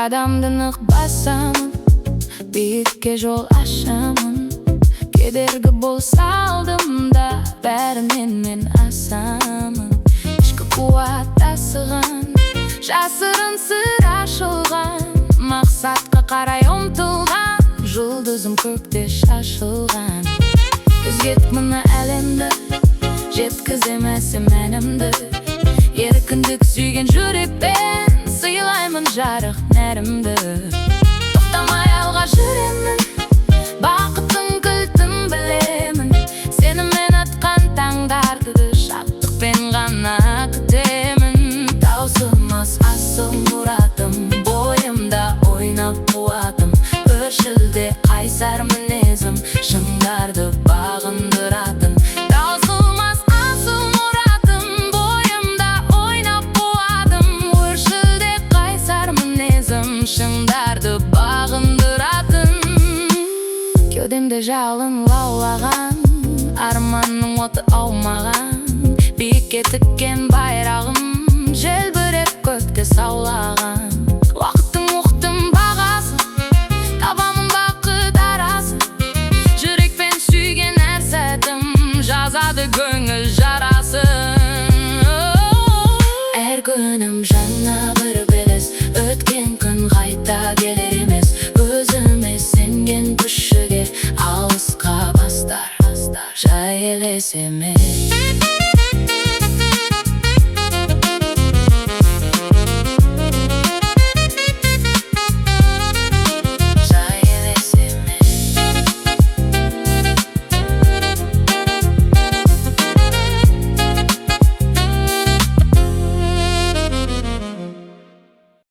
қадамды нық басамын, биікке жол ашамын. Кедергі болса алдымда, бәрінен мен асамын. Ішкі қуат тасыған, жасырын сыр ашылған, мақсатқа қарай ұмтылған, жұлдызым көкте шашылған. Өзгет мұны әлемді, жеткіземесім мәнімді. Еркіндік сүйген жүрекпен, сыйлаймын жарық нәрімді. Тоқтамай алға жүремін, бақыттың кілтін білемін. Сеніммен атқан таңдарды шаттықпен ғана күтемін. Таусылмас асыл мұратым, бойымда ойнап қуатым. Өршілде қайсар мінезім, шыңдарды бағындыратын. Таусылмас асыл мұратым, бойымда ойнап қуатым. Өршілде қайсар мінезім, шыңдарды бағындыратын. Кеудемде жалын лаулаған, арманның оты аумаған. Биікке тіккен байрағым, желбіреп көкте саулаған. Уақыттың оқтың бағасы, табамын бақыт арасын. Жүрекпен сүйген әр сәтім, жазады көңіл жарасын. Әр күнім жаңа бір белес, өткен күн қайта келер емес. Өзіме сенген күшіге алысқа бастар, жай елес емес.